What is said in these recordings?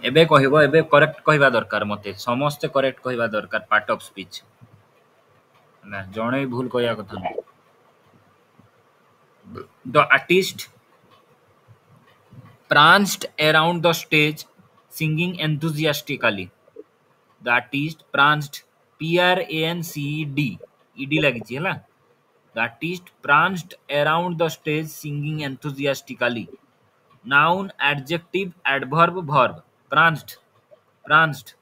एबे कहबो एबे करेक्ट कहबा दरकार मते समस्त करेक्ट कहबा दरकार पार्ट ऑफ स्पीच ना जणे भूल कहया कथा न the artist pranced around the stage singing enthusiastically. The artist pranced Pranced ed लागिछि हला The artist pranced around the stage singing enthusiastically. Noun, adjective, adverb, verb. Pranced. Pranced.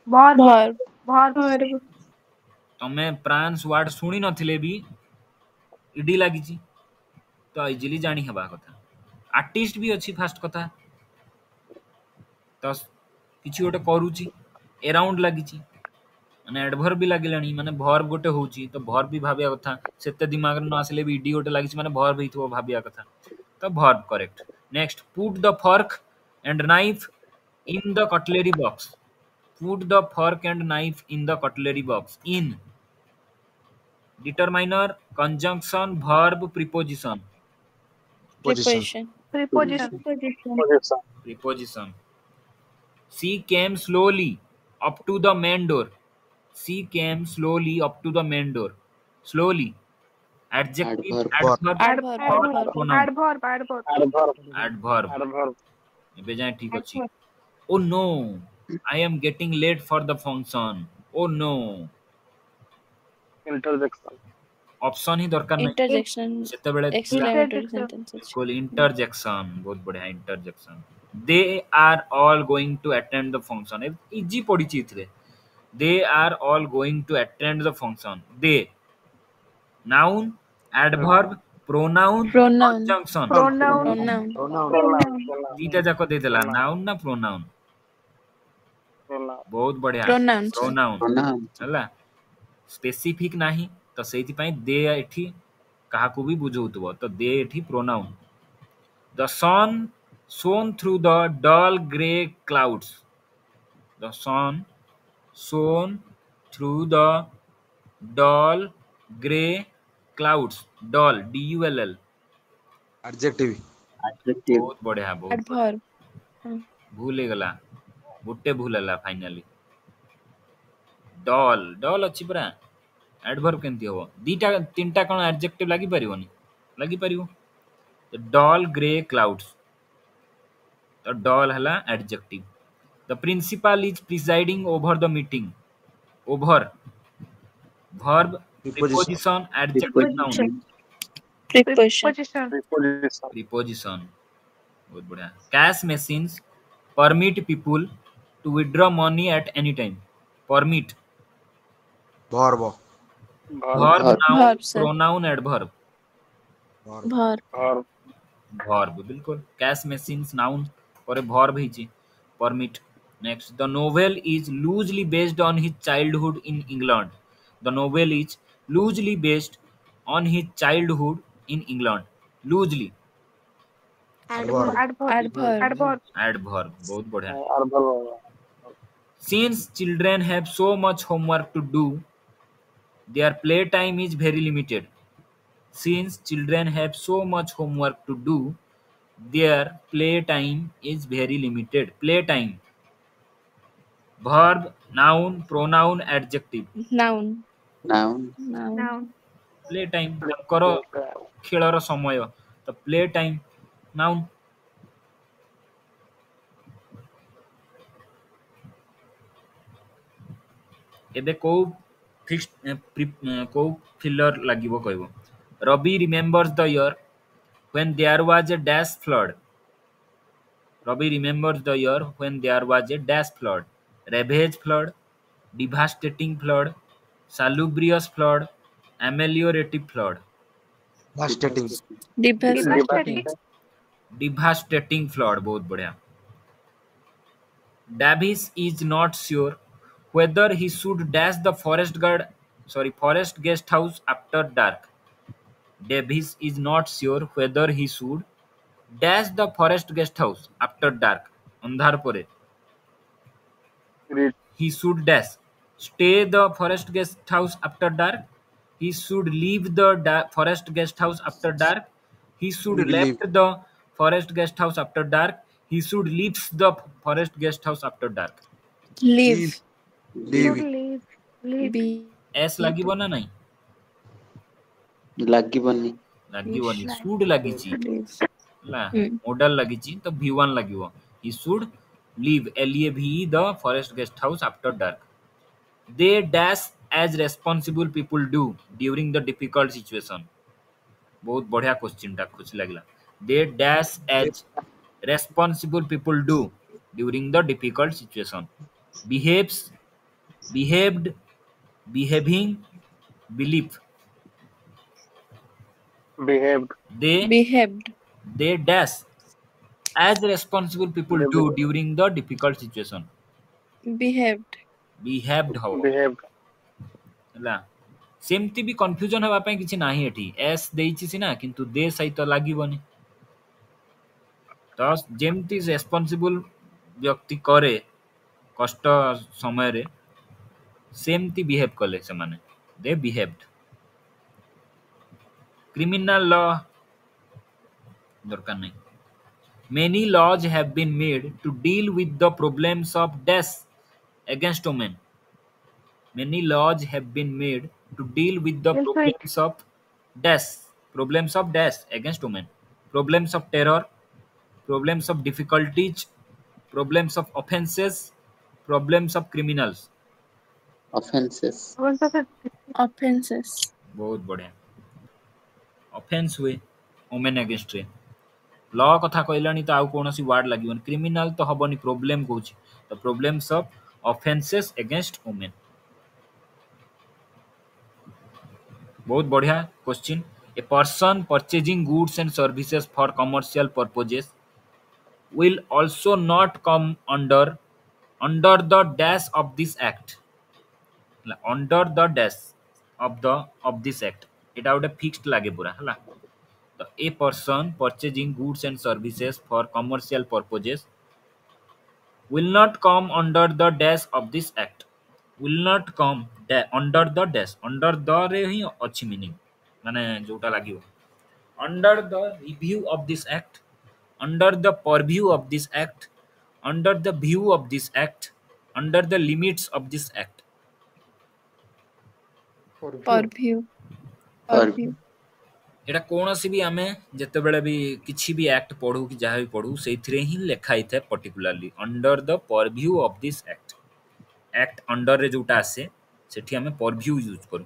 verb verb verb verb तमे prawns word शुणी नथिले भी ED लागिछि तो easily जानी हेबा कथा artist भी अछि फास्ट कथा तो किछि गोटे करूछि अराउंड लागिछि माने एडवर्ब भी लागिलानी माने वर्ब गोटे होउछि तो वर्ब भी भाबिया कथा सेते दिमाग न आसले भी इडी गोटे लागिछि माने वर्ब हिथो भाबिया कथा तो verb correct next put the fork and knife in the cutlery box put the fork and knife in the cutlery box in determiner conjunction verb preposition preposition preposition preposition preposition she came slowly up to the main door she came slowly up to the main door slowly adjective Adverb. adverb or adverb pronoun adverb adverb adverb ଏବେ ଯାଏ ଠିକ ଅଛି adverb oh no I am getting late for the function oh no interjection option ही दरकार नहीं interjection ସେତେବେଳେ ଥିଲା exclamatory interjection sentence ଅଛି बिल्कुल इंटरजेक्शन बहुत बढ़िया interjection they are all going to attend the function इजी पड़ी इथरे they are all going to attend the function दे noun adverb pronoun pronoun conjunction pronoun pronoun pronoun दीटा जाक देदेला नाउन ना प्रोनाउन pronoun बहुत बढ़िया Pronoun, sir. प्रोनाउन Pronoun. ହେଲା स्पेसिफिक नाही तो सेति पई दे एठी काहाकू भी बुझौतबो तो दे एठी pronoun the sun shone through the dull grey clouds the sun shone through the dull grey clouds dull dull Adjective. बहुत बढ़िया बहुत adverb हाँ, भूल गला गुट्टे भूल हला फाइनली डल डल अछि परा एडवर्ब केंती हो दीटा तीनटा कोन एडजेक्टिव लागि परिवनी लागि परिवो डल ग्रे क्लाउड्स तो डल हला adjective the principal is presiding over the meeting over verb preposition adjective noun preposition preposition preposition preposition बहुत बढ़िया cash machines permit people to withdraw money at any time permit Verb. verb noun verb sir pronoun adverb Verb. verb verb verb बिल्कुल cash machines noun और verb हिची permit next the novel is loosely based on his childhood in England the novel is loosely based on his childhood in England loosely Adverb. adverb adverb adverb बहुत बढ़िया adverb since children have so much homework to do their playtime is very limited since children have so much homework to do their playtime is very limited playtime verb noun pronoun adjective noun Noun. noun noun playtime ତାଙ୍କର ଖେଳର ସମୟ ତ playtime noun ଏବେ କୋଉ କୋଉ ଫିଲର ଲାଗିବ କହିବ ରବି remembers the year when there was a dash flood Ravi remembers the year when there was a dash flood ravage flood devastating flood salubrious flood ameliorative flood Devastating. devastating devastating flood बहुत बढ़िया Davis is not sure whether he should dash the forest guest house after dark. Davis is not sure whether he should dash the forest guest house after dark. अंधार परे read he should dash stay the forest guest house after dark. He should leave the forest guest house after dark. He should Should leave. left the forest guest house after dark. He should leave the forest guest house after dark. Leave. Leave. Should leave. Be. S ଲାଗିବ ନା ନାହିଁ? ଲାଗିବନି। ଲାଗିବନି, Like. should ଲାଗିଛି Leave. ହେଲା, Hmm. modal ଲାଗିଛି ତ V1 ଲାଗିବ। He should leave LEAVE the forest guest house after dark. They dash as responsible people do during the difficult situation. बहुत बढ़िया क्वेश्चन टा खुशी लागला। They dash as responsible people do during the difficult situation. Behaves, behaved, behaving, believe. Behaved. Behaved. They dash as responsible people do during the difficult situation. Behaved. Behaved ହବ Behaved. ହେଲା। ସେମିତି ବି confusion ହେବା ପାଇଁ କିଛି ନାହିଁ ଏଠି। ଏସ୍ ଦେଇଛି ସିନା କିନ୍ତୁ ଦେ ସହିତ ଲାଗିବନି। ତ ଯେମିତି ରେସ୍ପନ୍ସିବୁଲ ବ୍ୟକ୍ତି କରେ କଷ୍ଟ ସମୟରେ ସେମିତି ବିହେଭ୍ କଲେ ସେମାନେ। ଦେ ବିହେଭ୍ଡ। କ୍ରିମିନାଲ ଲ ଦରକାର ନାହିଁ। Many laws have been made to deal with the problems of dash against women. Many laws have been made to deal with the Yes, problems of dash against women. Problems of terror, problems of difficulties, problems of offenses, problems of criminals. Offenses. Offenses. बहुत बढ़िया। Offence हुए women against रे ल कथा कहलानी तो आउ कोनोसी word लागिबन। Criminal तो हबनी, प्रॉब्लम कहूची तो problems of offences against women. बहुत बढ़िया question. A person purchasing goods and services for commercial purposes will also not come under the dash of this act. Under the dash of this act एटा गोटे fixed लागे पूरा हला। तो a person purchasing goods and services for commercial purposes will not come under the dash of this act. Will not come under the dash, under the रे ही अच्छी meaning माने जोटा लागियो। Under the review of this act, under the purview of this act, under the view of this act, under the limits of this act. Purview. Purview. एटा कोनोसी भी आमे जते बेले भी किछि भी एक्ट पढू कि जहा भी पढू सेथिरे ही लेखा हिथे particularly under the purview of this act. Act under रे जोटा आसे सेठी आमे परव्यू यूज करू।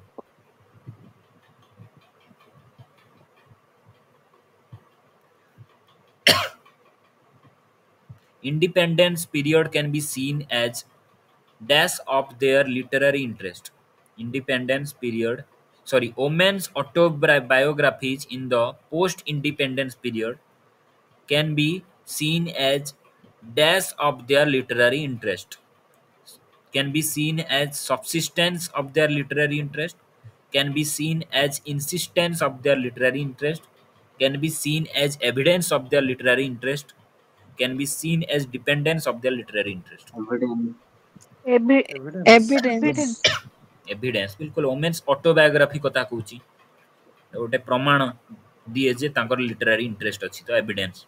Independence period can be seen as dash of their literary interest. Independence period, women's autobiographies in the post-independence period can be seen as dash of their literary interest. Can be seen as subsistence of their literary interest. Can be seen as insistence of their literary interest. Can be seen as evidence of their literary interest. Can be seen as dependence of their literary interest. Evidence. Evidence बिल्कुल women's autobiography कथा कहूची गोटे प्रमाण दिए जे तांकर literary interest अछि तो evidence.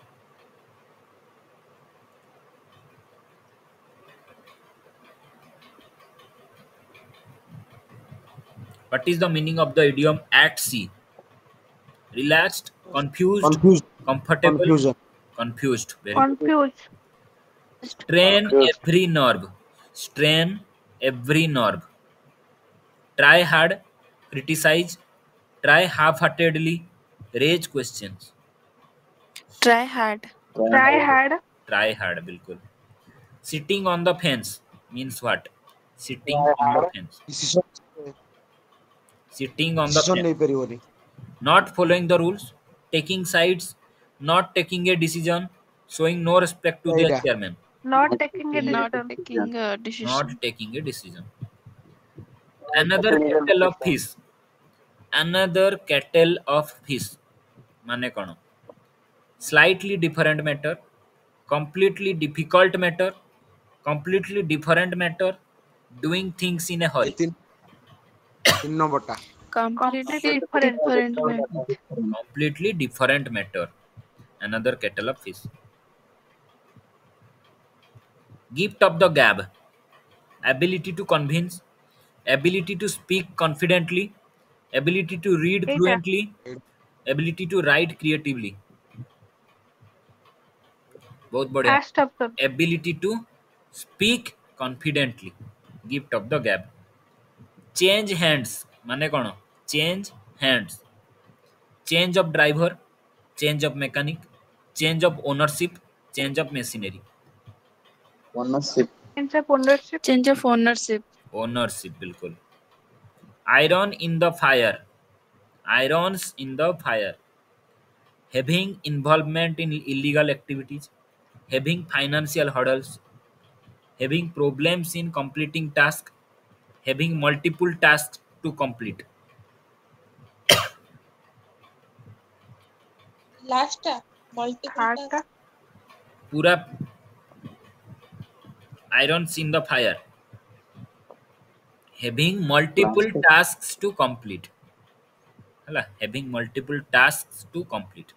What is the meaning of the idiom at sea? Relaxed, confused, comfortable, Confusion. confused. Very good. Confused. Strain Confused. every nerve. Strain every nerve. Try hard, criticize, try half-heartedly, raise questions. Try hard. Try hard. Try hard, बिल्कुल. Sitting on the fence means what? Sitting Try on the hard. fence. Decision Sitting on the decision fence. नहीं परिवनी। Not following the rules, taking sides, not taking a decision, showing no respect to their Right. chairman. Not taking a Not decision. taking a decision. Not taking a decision. Another kettle of fish. Another kettle of fish. माने कौन? Slightly different matter, completely difficult matter, completely different matter, doing things in a hurry. तीन number टा। Completely different. different matter. Completely different matter. Another kettle of fish. gift of the gab, ability to convince, ability to speak confidently, ability to read Eight. fluently, ability to write creatively. बहुत बढ़िया. Asked of the Ability to speak confidently, gift of the gab. Change hands माने कौन? Change hands, change of driver, change of mechanic, change of ownership, change of machinery. Ownership. sense of ownership. Change of ownership. Ownership बिल्कुल. Iron in the fire, irons in the fire. Having involvement in illegal activities, having financial hurdles, having problems in completing tasks, having multiple tasks to complete. Last multiple Third. task. पूरा irons in the fire. Having multiple Last. tasks to complete. ହେଲା, having multiple tasks to complete.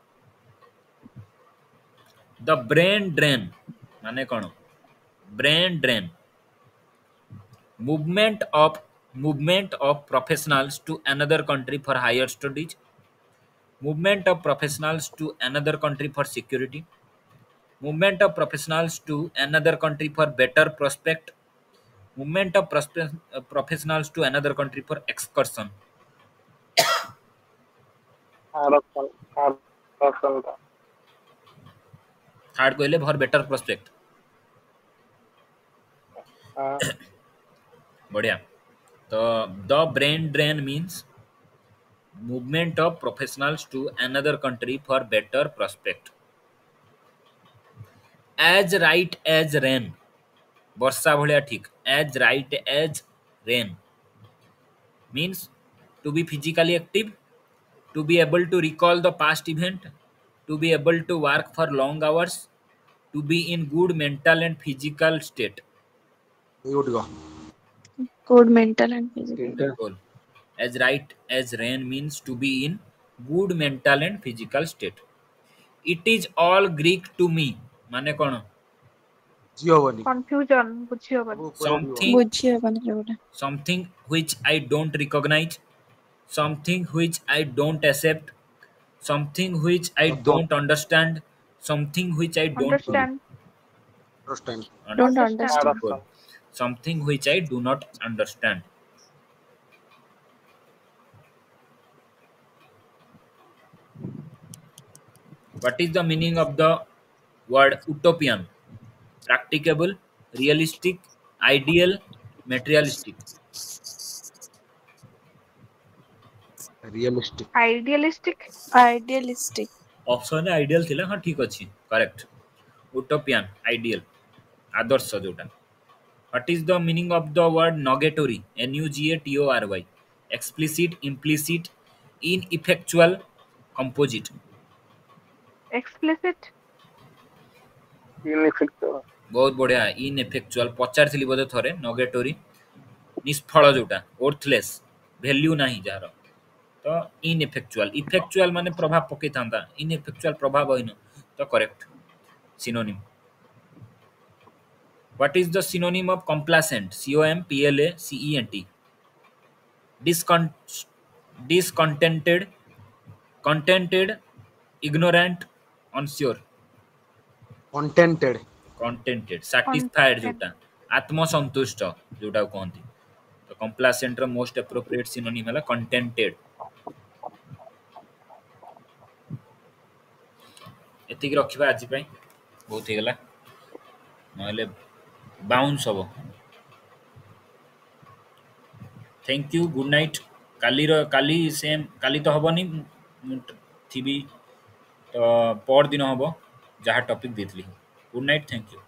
The brain drain माने कौन? Brain drain. Movement of professionals to another country for higher studies. Movement of professionals to another country for security. Movement of professionals to another country for better prospect. Movement of professionals to another country for excursion. Adoption. Third कहले for better prospect. बढ़िया. तो the brain drain means movement of professionals to another country for better prospect. As right as rain, ବର୍ଷା ଭଳିଆ ଠିକ. As right as rain means to be physically active, to be able to recall the past event, to be able to work for long hours, to be in good mental and physical state. Good go. Good mental and physical. Cool. As right as rain means to be in good mental and physical state. It is all Greek to me. माने कौन? Giovanni. Confusion. बुझियोबनी. Something बुझी हबनी जोड़ा. something which I don't recognize, something which I don't accept, something which I don't understand, something which I don't Understand. Understand. Don't Understand. understand. Cool. Something which I do not understand. What is the meaning of the word utopian? Practicable, realistic, ideal, materialistic. Realistic. Idealistic. Idealistic. Option ideal थिला. हाँ ठीक अच्छी. Correct. उटोपियन ideal आदर्श जोटा. What is the meaning of the word nugatory? Nugatory. Explicit, implicit, ineffectual, composite. Explicit. Ineffectual. बहुत बढ़िया. इनएफेक्चुअल पचार बोधे थरे. नगेटोरी निष्फल जोटा. वर्थलेस वैल्यू नहीं जार. तो इनएफेक्चुअल. इफेक्चुअल माने प्रभाव पकई था. इनएफेक्चुअल प्रभाव होइन. तो correct. Synonym. What is the synonym of complacent? COMPLACENT. Discontented, contented, ignorant, unsure. Contented. Contented, satisfied जोटा. आत्मसंतुष्ट जोटा कहती. तो complacent रो most appropriate synonym है contented. एतिक रखिबा आज पई. बहुत हेगला. नहले बाउंस हबो. Thank you. Good night. काली सेम काली तो हबनी थी तो पर दिन हबो जहाँ टॉपिक देथली. Good night. Thank you.